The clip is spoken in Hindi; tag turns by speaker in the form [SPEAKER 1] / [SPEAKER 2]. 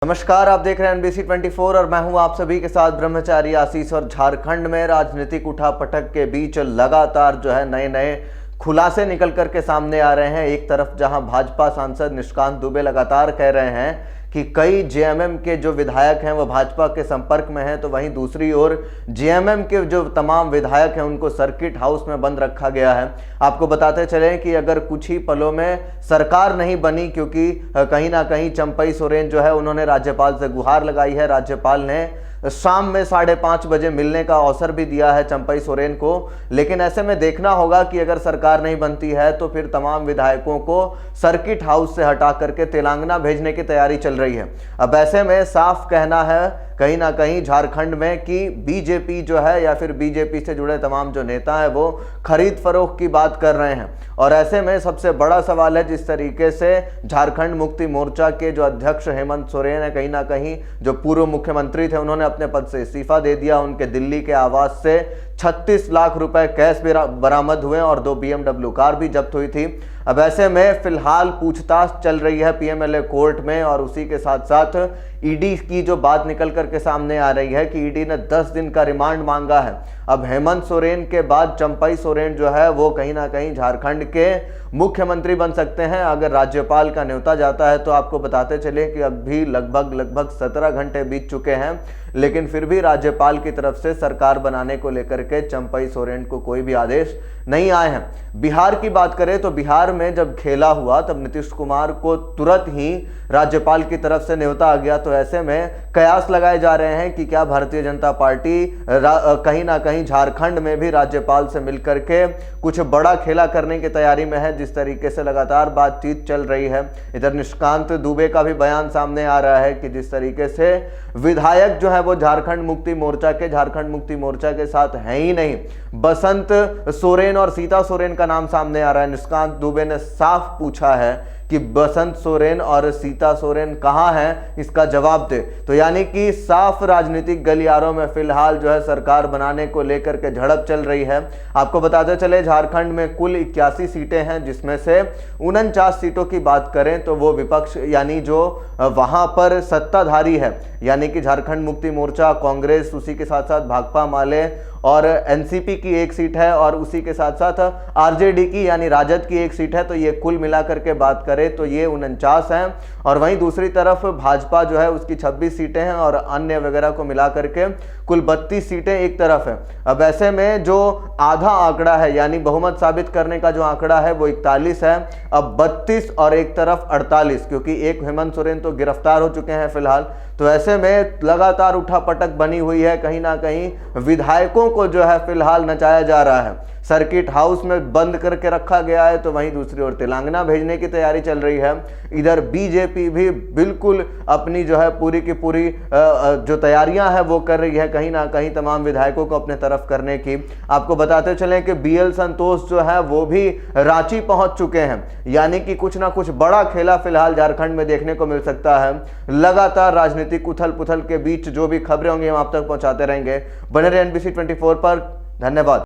[SPEAKER 1] नमस्कार, आप देख रहे हैं NBC 24 और मैं हूं आप सभी के साथ ब्रह्मचारी आशीष। और झारखंड में राजनीतिक उठापटक के बीच लगातार जो है नए नए खुलासे निकल कर के सामने आ रहे हैं। एक तरफ जहां भाजपा सांसद निशिकांत दुबे लगातार कह रहे हैं कि कई जेएमएम के जो विधायक हैं वो भाजपा के संपर्क में हैं, तो वहीं दूसरी ओर जेएमएम के जो तमाम विधायक हैं उनको सर्किट हाउस में बंद रखा गया है। आपको बताते चलें कि अगर कुछ ही पलों में सरकार नहीं बनी, क्योंकि कहीं ना कहीं चंपई सोरेन जो है उन्होंने राज्यपाल से गुहार लगाई है। राज्यपाल ने शाम में 5:30 बजे मिलने का अवसर भी दिया है चंपई सोरेन को, लेकिन ऐसे में देखना होगा कि अगर सरकार नहीं बनती है तो फिर तमाम विधायकों को सर्किट हाउस से हटा करके तेलंगाना भेजने की तैयारी चल रही है। अब ऐसे में साफ कहना है कहीं ना कहीं झारखंड में कि बीजेपी जो है या फिर बीजेपी से जुड़े तमाम जो नेता हैं वो खरीद फरोख्त की बात कर रहे हैं। और ऐसे में सबसे बड़ा सवाल है, जिस तरीके से झारखंड मुक्ति मोर्चा के जो अध्यक्ष हेमंत सोरेन है, कहीं ना कहीं जो पूर्व मुख्यमंत्री थे, उन्होंने अपने पद से इस्तीफा दे दिया। उनके दिल्ली के आवास से 36 लाख रुपए कैश बरामद हुए और 2 BMW कार भी जब्त हुई थी। अब ऐसे में फिलहाल पूछताछ चल रही है पीएमएलए कोर्ट में, और उसी के साथ साथ ईडी की जो बात निकल करके सामने आ रही है कि ईडी ने 10 दिन का रिमांड मांगा है। अब हेमंत सोरेन के बाद चंपई सोरेन जो है वो कहीं ना कहीं झारखंड के मुख्यमंत्री बन सकते हैं अगर राज्यपाल का न्योता जाता है। तो आपको बताते चले कि अभी लगभग 17 घंटे बीत चुके हैं, लेकिन फिर भी राज्यपाल की तरफ से सरकार बनाने को लेकर के चंपई सोरेन को कोई भी आदेश नहीं आए हैं। बिहार की बात करें तो बिहार में जब खेला हुआ तब नीतीश कुमार को तुरंत ही राज्यपाल की तरफ से न्योता आ गया। तो ऐसे में कयास लगाए जा रहे हैं कि क्या भारतीय जनता पार्टी कहीं ना कहीं झारखंड में भी राज्यपाल से मिलकर के कुछ बड़ा खेला करने की तैयारी में है, जिस तरीके से लगातार बातचीत चल रही है। इधर निशिकांत दुबे का भी बयान सामने आ रहा है कि जिस तरीके से विधायक जो है वो झारखंड मुक्ति मोर्चा के साथ है ही नहीं। बसंत सोरेन और सीता सोरेन का नाम सामने आ रहा है। निशिकांत दुबे ने साफ पूछा है कि बसंत सोरेन और सीता सोरेन कहां हैं, इसका जवाब दे। तो यानी कि साफ राजनीतिक गलियारों में फिलहाल जो है सरकार बनाने को लेकर के झड़प चल रही है। आपको बताते चले झारखंड में कुल 81 सीटें हैं, जिसमें से 49 सीटों की बात करें तो वो विपक्ष यानी जो वहां पर सत्ताधारी है, यानी कि झारखंड मुक्ति मोर्चा, कांग्रेस, उसी के साथ साथ भाकपा माले और एनसीपी की एक सीट है, और उसी के साथ साथ आरजेडी की यानी राजद की एक सीट है। तो ये कुल मिलाकर के बात करें तो ये 49 हैं। और वहीं दूसरी तरफ भाजपा जो है उसकी 26 सीटें हैं और अन्य वगैरह को मिलाकर के कुल 32 सीटें एक तरफ है। अब ऐसे में जो आधा आंकड़ा है यानी बहुमत साबित करने का जो आंकड़ा है वो 41 है। अब 32 और एक तरफ 48, क्योंकि एक हेमंत सोरेन तो गिरफ्तार हो चुके हैं फिलहाल। तो ऐसे में लगातार उठापटक बनी हुई है। कहीं ना कहीं विधायकों को जो है फिलहाल नचाया जा रहा है, सर्किट हाउस में बंद करके रखा गया है। तो वहीं दूसरी ओर तेलंगाना भेजने की तैयारी चल रही है। इधर बीजेपी भी बिल्कुल अपनी जो है पूरी की पूरी जो तैयारियां हैं वो कर रही है, कहीं ना कहीं तमाम विधायकों को अपने तरफ करने की। आपको बताते चलें कि BL संतोष जो है वो भी रांची पहुंच चुके हैं, यानी कि कुछ ना कुछ बड़ा खेला फिलहाल झारखंड में देखने को मिल सकता है। लगातार राजनीतिक उथल पुथल के बीच जो भी खबरें होंगी हम आप तक पहुंचाते रहेंगे। बने रहे NBC 24 पर। धन्यवाद।